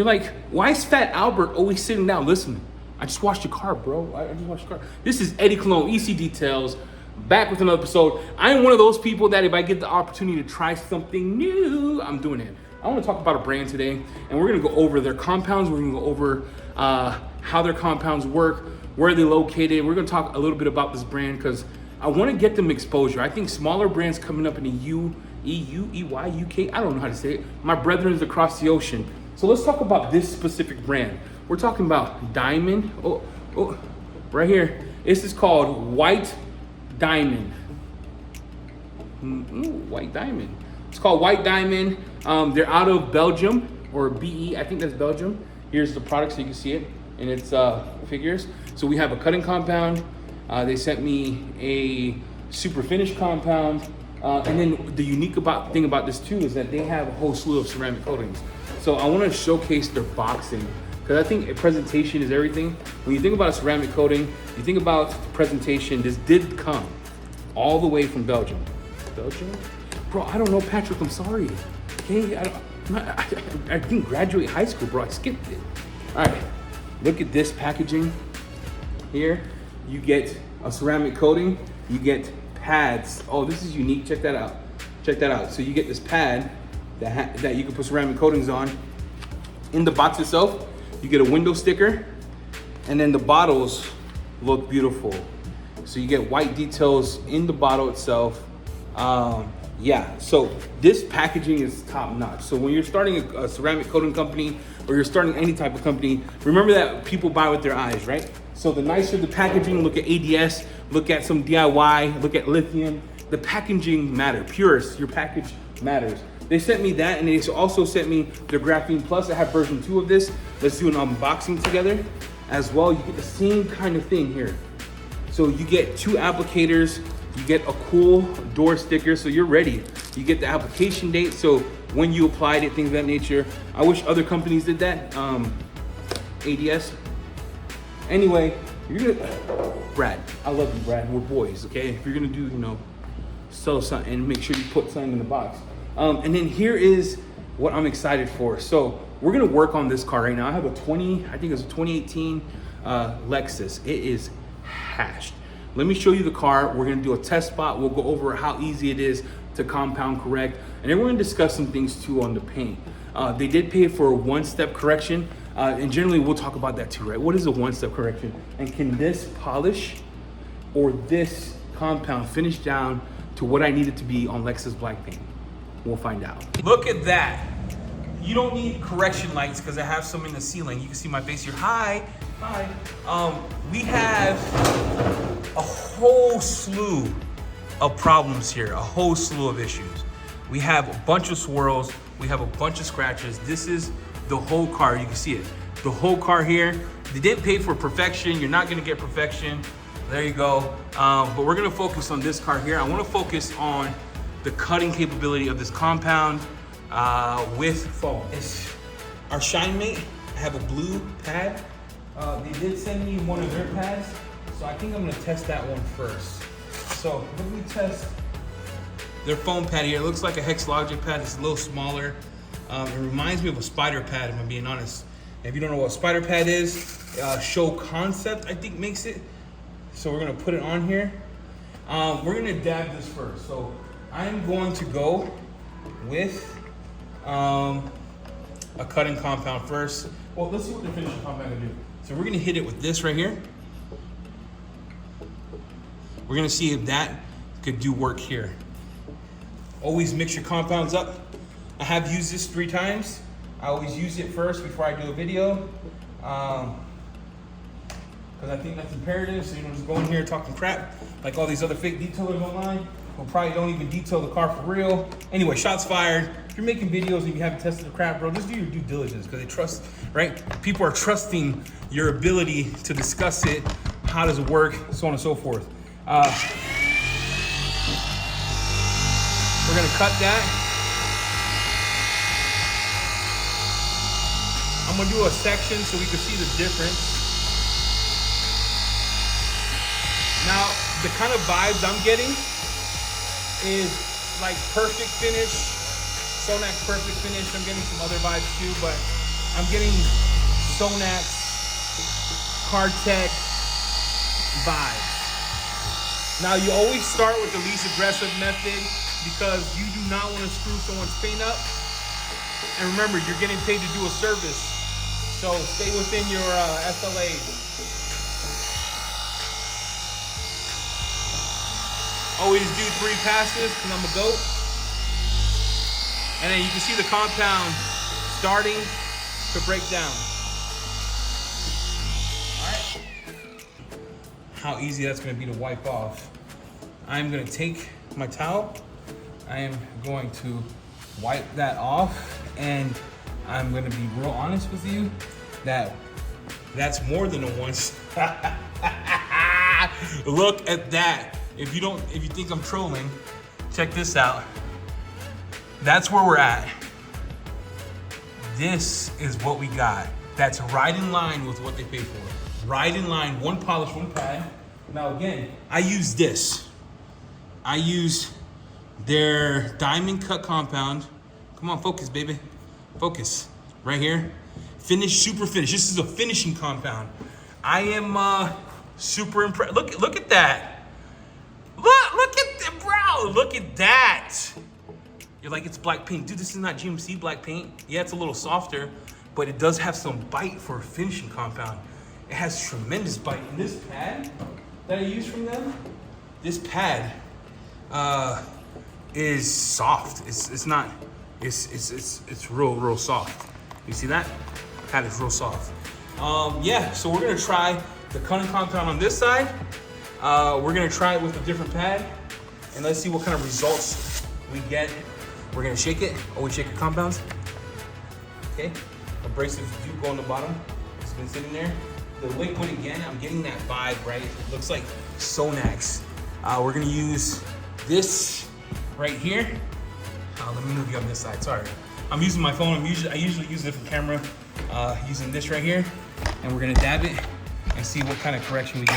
You're like, why is Fat Albert always sitting down? Listen, I just washed your car, bro. I just washed your car. This is Eddie Cologne, EC Details, back with another episode. I am one of those people that if I get the opportunity to try something new, I'm doing it. I want to talk about a brand today, and we're going to go over their compounds. We're going to go over how their compounds work, where they're located. We're going to talk a little bit about this brand because I want to get them exposure. I think smaller brands coming up in the EU, EY, UK, I don't know how to say it. My brethren's across the ocean. So let's talk about this specific brand. We're talking about Diamond. Oh, right here. This is called White Diamond. White Diamond. It's called White Diamond. They're out of Belgium, or BE, I think that's Belgium. Here's the product so you can see it in its figures. So we have a cutting compound. They sent me a super finish compound. And then the unique thing about this too is that they have a whole slew of ceramic coatings. So I want to showcase their boxing because I think presentation is everything. When you think about a ceramic coating, you think about presentation. This did come all the way from Belgium. Belgium? Bro, I don't know, Patrick, I'm sorry. Okay, I didn't graduate high school, bro, I skipped it. All right, look at this packaging here. You get a ceramic coating, you get pads. Oh, this is unique, check that out. Check that out. So you get this pad that you can put ceramic coatings on. In the box itself, you get a window sticker, and then the bottles look beautiful. So you get white details in the bottle itself. Yeah, so this packaging is top notch. So when you're starting a ceramic coating company or you're starting any type of company, remember that people buy with their eyes, right? So the nicer the packaging, look at ADS, look at some DIY, look at lithium. The packaging matters. Purist, your package matters. They sent me that, and they also sent me their Graphene Plus. I have version 2 of this. Let's do an unboxing together as well. You get the same kind of thing here. So you get 2 applicators, you get a cool door sticker, so you're ready. You get the application date, so when you applied it, things of that nature. I wish other companies did that, ADS. Anyway, you're gonna, Brad, I love you, Brad, we're boys, okay? If you're gonna do, sell something, make sure you put something in the box. And then here is what I'm excited for. So we're gonna work on this car right now. I have a 2018 Lexus. It is hashed. Let me show you the car. We're gonna do a test spot. We'll go over how easy it is to compound correct. And then we're gonna discuss some things too on the paint. They did pay for a 1-step correction. And generally we'll talk about that too, right? What is a 1-step correction? And can this polish or this compound finish down to what I need it to be on Lexus black paint? We'll find out. Look at that. You don't need correction lights because I have some in the ceiling. You can see my face here. Hi. We have a whole slew of problems here, a whole slew of issues. We have a bunch of swirls. We have a bunch of scratches. This is the whole car. You can see it. The whole car here. They didn't pay for perfection. You're not gonna get perfection. There you go. But we're gonna focus on this car here. I wanna focus on the cutting capability of this compound with foam. It's our Shine Mate. I have a blue pad. They did send me one of their pads, so I think I'm gonna test that one first. So let me test their foam pad here. It looks like a Hexlogic pad. It's a little smaller. It reminds me of a spider pad, if I'm being honest. If you don't know what a spider pad is, Show Concept, I think, makes it. So we're gonna put it on here. We're gonna dab this first. So I'm going to go with a cutting compound first. Well, let's see what the finishing compound can do. So we're gonna hit it with this right here. We're gonna see if that could do work here. Always mix your compounds up. I have used this 3 times. I always use it first before I do a video. Because I think that's imperative, so you don't just go in here talking crap like all these other fake detailers online who probably don't even detail the car for real. Anyway, shots fired. If you're making videos and you haven't tested the crap, bro, just do your due diligence because they trust, right? People are trusting your ability to discuss it, how does it work, so on and so forth. We're gonna cut that. I'm gonna do a section so we can see the difference. Now, the kind of vibes I'm getting is like perfect finish, Sonak's perfect finish. I'm getting some other vibes too, but I'm getting Sonax, Cartech vibes. Now you always start with the least aggressive method because you do not want to screw someone's paint up. And remember, you're getting paid to do a service. So stay within your SLA. Always do 3 passes because I'm a goat. And then you can see the compound starting to break down. All right. How easy that's going to be to wipe off. I'm going to take my towel. I am going to wipe that off, and I'm going to be real honest with you that that's more than a once. Look at that. If you think I'm trolling, check this out. That's where we're at. This is what we got. That's right in line with what they paid for. Right in line, 1 polish, 1 pad. Now again, I use this. I use their diamond cut compound. Come on, focus, baby. Focus. Right here. Finish, super finish. This is a finishing compound. I am super impressed. Look at that. Look at that, bro. Look at that. You're like, it's black paint. Dude, this is not GMC black paint. Yeah, it's a little softer, but it does have some bite for a finishing compound. It has tremendous bite. And this pad that I use from them, this pad is soft. It's real soft. You see that? Pad is real soft. Yeah, so we're gonna try the cutting compound on this side. We're gonna try it with a different pad, and let's see what kind of results we get. We're gonna shake it. Oh, we shake the compounds. Okay, abrasive do go on the bottom. It's been sitting there. The liquid again, I'm getting that vibe, right? It looks like Sonax. We're gonna use this right here. Let me move you on this side, sorry. I'm using my phone, I usually use a different camera. Using this right here, and we're gonna dab it and see what kind of correction we get.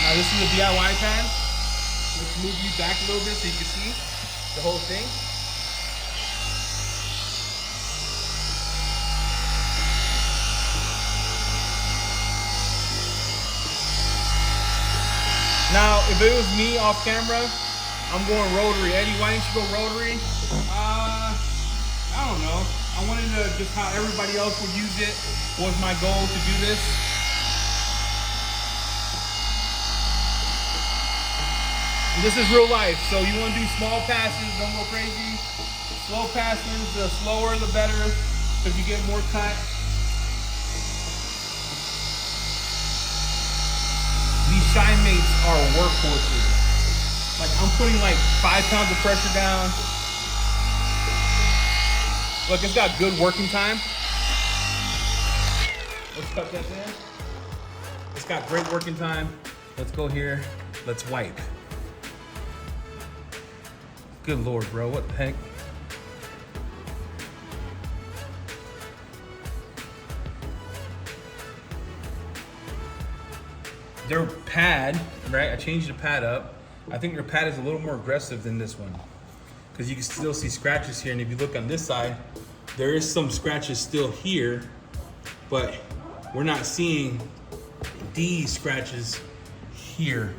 Now this is a DIY pad. Let's move you back a little bit so you can see the whole thing. Now, if it was me off camera, I'm going Rotary. Eddie, why didn't you go Rotary? I don't know. I wanted to just how everybody else would use it was my goal to do this. And this is real life, so you want to do small passes, don't go crazy. Slow passes, the slower the better, because you get more cut. These shine mates are workhorses. Like I'm putting like 5 pounds of pressure down. Look, it's got good working time. Let's cut that there. It's got great working time. Let's go here. Let's wipe. Good Lord, bro, what the heck? Their pad, right? I changed the pad up. I think their pad is a little more aggressive than this one because you can still see scratches here. And if you look on this side, there is some scratches still here, but we're not seeing these scratches here.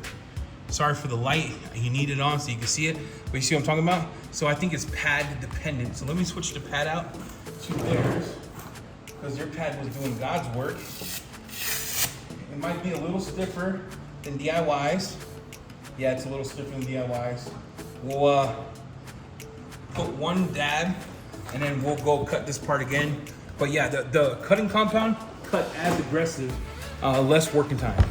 Sorry for the light. You need it on so you can see it. But you see what I'm talking about? So I think it's pad dependent. So let me switch the pad out to theirs because their pad was doing God's work. It might be a little stiffer than DIY's. Yeah, it's a little stiffer than DIY's. We'll put 1 dab and then we'll go cut this part again. But yeah, the cutting compound, cut as aggressive, less working time.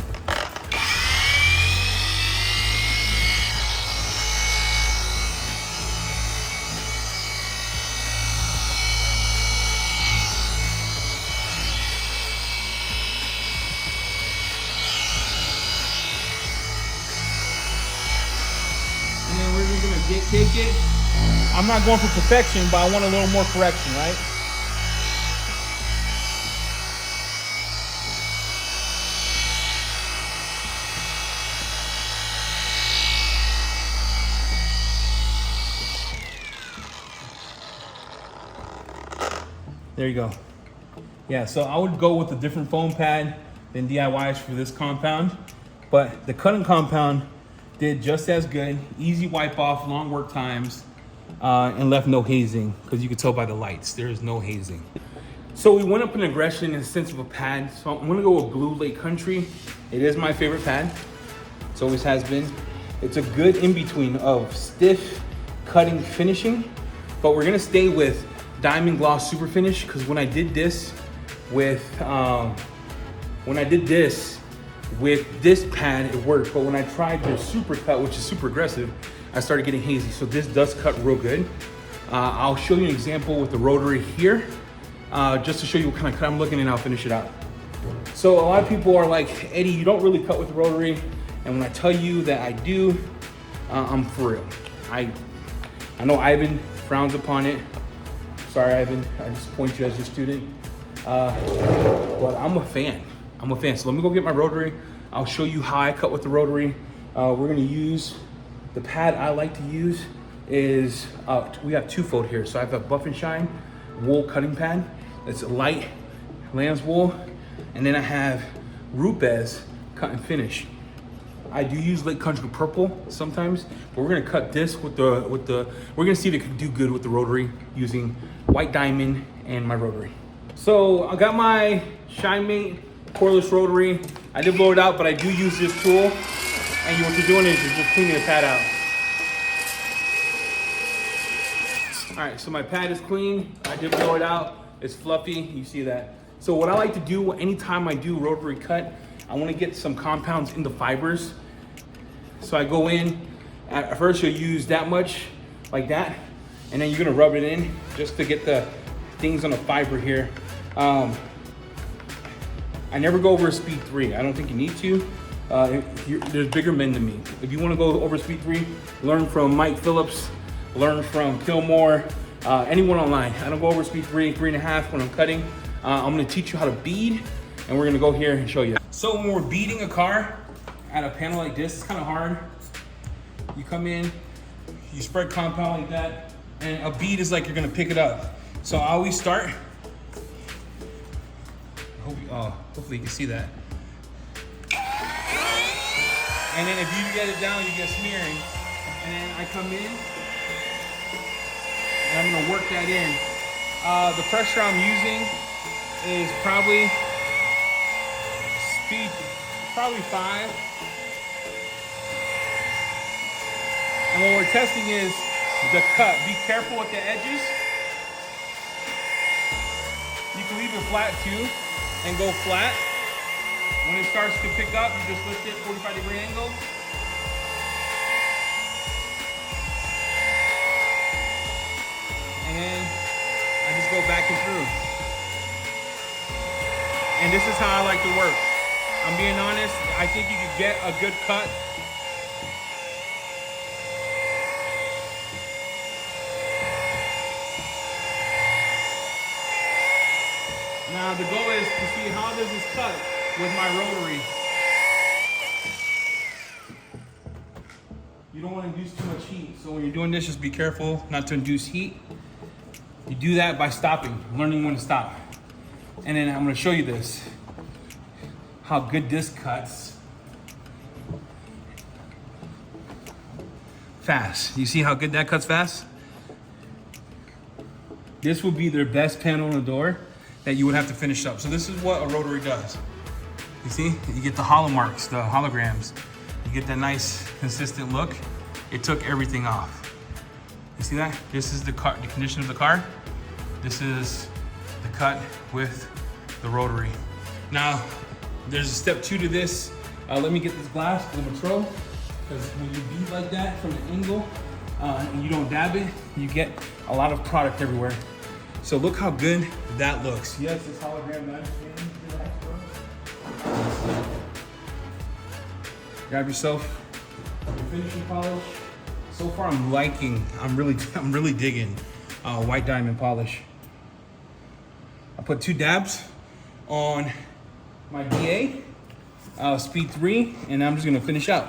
Take it. I'm not going for perfection, but I want a little more correction, right? There you go. Yeah, so I would go with a different foam pad than DIYs for this compound, but the cutting compound did just as good. Easy wipe off, long work times, and left no hazing, because you could tell by the lights, there is no hazing. So we went up in aggression in the sense of a pad. So I'm gonna go with Blue Lake Country. It is my favorite pad. It always has been. It's a good in-between of stiff, cutting, finishing, but we're gonna stay with Diamond Gloss Super Finish, because when I did this with this pad, it worked. But when I tried the Super Cut, which is super aggressive, I started getting hazy. So this does cut real good. I'll show you an example with the Rotary here, just to show you what kind of cut I'm looking, and I'll finish it out. So a lot of people are like, Eddie, you don't really cut with the Rotary. And when I tell you that I do, I'm for real. I know Ivan frowns upon it. Sorry, Ivan, I disappoint you as your student. But I'm a fan. So let me go get my Rotary. I'll show you how I cut with the Rotary. We're gonna use, the pad I like to use is, we have twofold here. So I have a Buff and Shine wool cutting pad. It's a light lamb's wool. And then I have Rupes cut and finish. I do use Lake Country Purple sometimes, but we're gonna cut this with the, we're gonna see if it can do good with the Rotary using White Diamond and my Rotary. So I got my ShineMate cordless Rotary. I did blow it out, but I do use this tool. And what you're doing is you're just cleaning the pad out. All right, so my pad is clean. I did blow it out. It's fluffy, you see that. So what I like to do anytime I do Rotary cut, I wanna get some compounds in the fibers. So I go in, at first you'll use that much, like that, and then you're gonna rub it in just to get the things on the fiber here. I never go over speed 3. I don't think you need to. There's bigger men than me. If you wanna go over speed 3, learn from Mike Phillips, learn from Kilmore, anyone online. I don't go over speed 3, 3.5 when I'm cutting. I'm gonna teach you how to bead, and we're gonna go here and show you. So when we're beading a car at a panel like this, it's kind of hard. You come in, you spread compound like that, and a bead is like you're gonna pick it up. So I always start, hopefully you can see that. And then if you get it down, you get smearing. And then I come in, and I'm gonna work that in. The pressure I'm using is probably speed, 5. And what we're testing is the cut. Be careful with the edges. You can leave it flat too and go flat. When it starts to pick up, you just lift it 45-degree angle. And then I just go back and through. And this is how I like to work. I'm being honest, I think you could get a good cut. Now the goal is to see how does this cut with my Rotary. You don't want to induce too much heat, so when you're doing this, just be careful not to induce heat. You do that by stopping, learning when to stop. And then I'm going to show you this, how good this cuts. Fast. You see how good that cuts fast? This would be their best panel on the door that you would have to finish up. So this is what a Rotary does. You see, you get the hollow marks, the holograms. You get that nice, consistent look. It took everything off. You see that? This is the condition of the car. This is the cut with the Rotary. Now, there's a step 2 to this. Let me get this glass for the Metro, because when you bead like that from the angle and you don't dab it, you get a lot of product everywhere. So look how good that looks. Yes, it's hologram magic. Grab yourself your finishing polish. So far, I'm really digging White Diamond polish. I put 2 dabs on my DA, speed 3, and I'm just gonna finish out.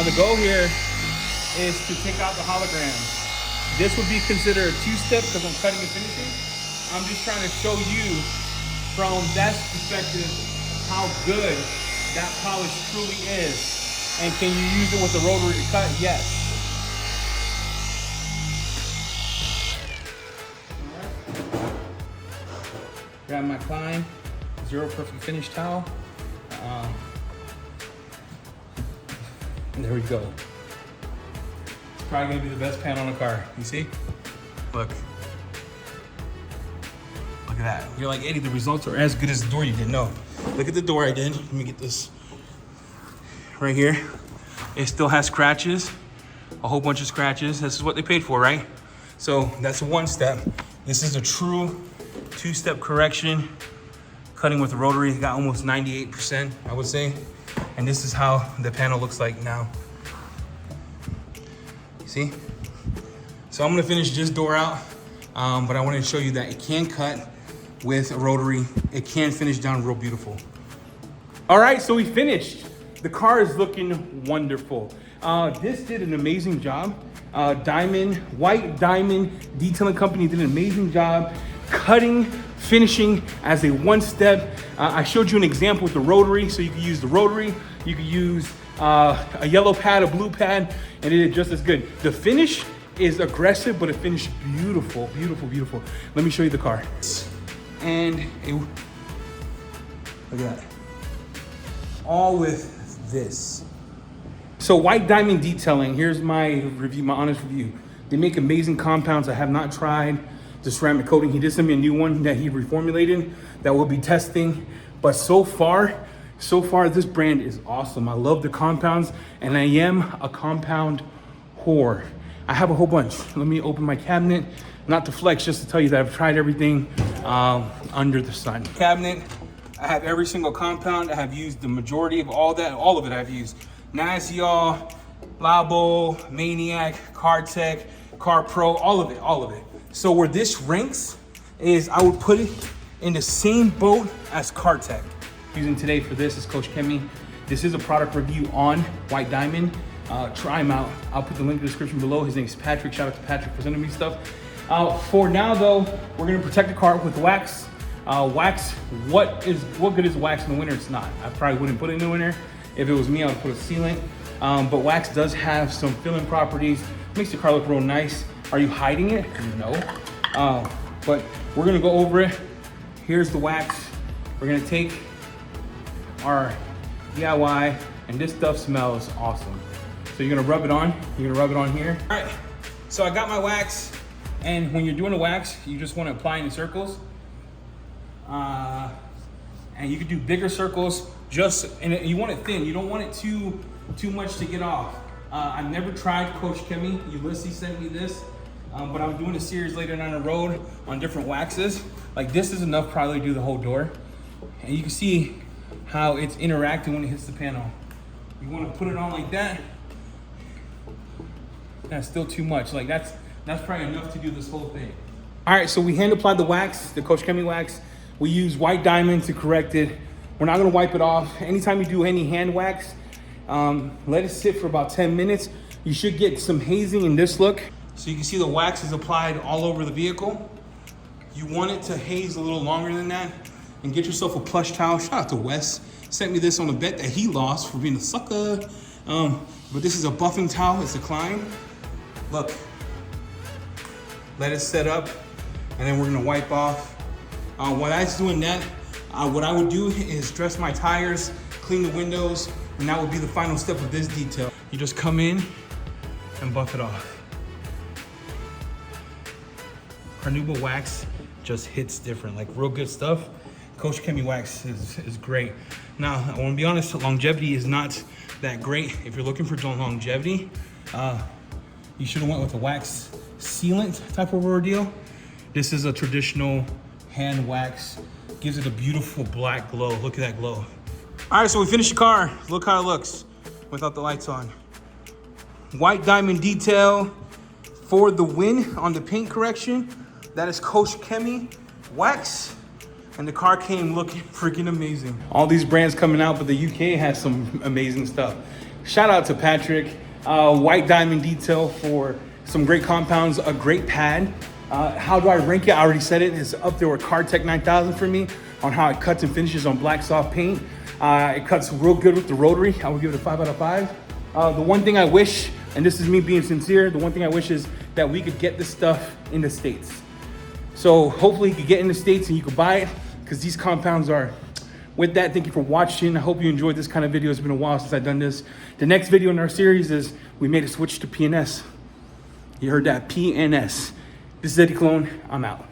the goal here is to take out the hologram. This would be considered a two-step because I'm cutting and finishing. I'm just trying to show you from that perspective how good that polish truly is. And can you use it with the rotary to cut? Yes. Grab my Klein Zero Perfect Finish towel. And there we go. It's probably gonna be the best pan on the car. You see? Look. Look at that. You're like, Eddie, the results are as good as the door you did. No. Look at the door I did. Let me get this right here. It still has scratches, a whole bunch of scratches. This is what they paid for, right? So that's one step. This is a true two-step correction. Cutting with the rotary, got almost 98%, I would say. And this is how the panel looks like now. You see? So I'm gonna finish this door out, but I wanted to show you that it can cut with a rotary. It can finish down real beautiful. All right, so we finished. The car is looking wonderful. This did an amazing job. White Diamond Detailing Company did an amazing job cutting, finishing as a one-step. I showed you an example with the rotary, so you can use the rotary, you can use a yellow pad, a blue pad, and it did just as good. The finish is aggressive, but it finished beautiful, beautiful, beautiful. Let me show you the car. And look at that. All with this. So White Diamond Detailing, here's my review, my honest review. They make amazing compounds. I have not tried the ceramic coating. He did send me a new one that he reformulated that we'll be testing. But so far, this brand is awesome. I love the compounds, and I am a compound whore. I have a whole bunch. Let me open my cabinet. Not to flex, just to tell you that I've tried everything under the sun. Cabinet, I have every single compound. I have used the majority of all of it I've used. Naziol, Labo, Maniac, CarTech, Car Pro, all of it. So where this ranks is I would put it in the same boat as CarTech. Using today for this is Coach Kemi. This is a product review on White Diamond. Try him out. I'll put the link in the description below. His name is Patrick. Shout out to Patrick for sending me stuff. For now though, we're gonna protect the car with wax. Wax, what good is wax in the winter? It's not. I probably wouldn't put it in the winter. If it was me, I would put a sealant. But wax does have some filling properties. Makes the car look real nice. Are you hiding it? No. But we're gonna go over it. Here's the wax. We're gonna take our DIY, and this stuff smells awesome. So you're gonna rub it on. You're gonna rub it on here. All right, so I got my wax, and when you're doing the wax, you just wanna apply in circles. And you can do bigger circles, and you want it thin. You don't want it too much to get off. I've never tried Coach Kemi. Ulysses sent me this, but I'm doing a series later down the road on different waxes. Like this is enough probably to do the whole door. And you can see how it's interacting when it hits the panel. You want to put it on like that. That's still too much. Like that's probably enough to do this whole thing. All right, so we hand applied the wax, the Coach Kemi wax. We use White Diamond to correct it. We're not gonna wipe it off. Anytime you do any hand wax, let it sit for about 10 minutes. You should get some hazing in this look. So you can see the wax is applied all over the vehicle. You want it to haze a little longer than that, and get yourself a plush towel. Shout out to Wes. Sent me this on a bet that he lost for being a sucker. But this is a buffing towel, it's a Klein. Look, let it set up, and then we're gonna wipe off. While I was doing that, what I would do is dress my tires, clean the windows, and that would be the final step of this detail. You just come in and buff it off. Carnauba wax just hits different, like real good stuff. Coach Kemi wax is great. Now, I wanna be honest, longevity is not that great. If you're looking for longevity, you should have went with a wax sealant type of ordeal. This is a traditional hand wax. Gives it a beautiful black glow. Look at that glow. All right, so we finished the car. Look how it looks without the lights on. White Diamond detail for the win on the paint correction. That is Coach Kemi wax. And the car came looking freaking amazing. All these brands coming out, but the UK has some amazing stuff. Shout out to Patrick. white diamond detail for some great compounds, a great pad. How do I rank it? I already said it. It's up there with CardTech 9000 for me on how it cuts and finishes on black soft paint. It cuts real good with the Rotary. I would give it a 5 out of 5. The one thing I wish, and this is me being sincere, the one thing I wish is that we could get this stuff in the States. So hopefully you could get in the States and you could buy it, because these compounds are. With that, thank you for watching. I hope you enjoyed this kind of video. It's been a while since I've done this. The next video in our series is we made a switch to PNS. You heard that, PNS. This is Eddie Cologne, I'm out.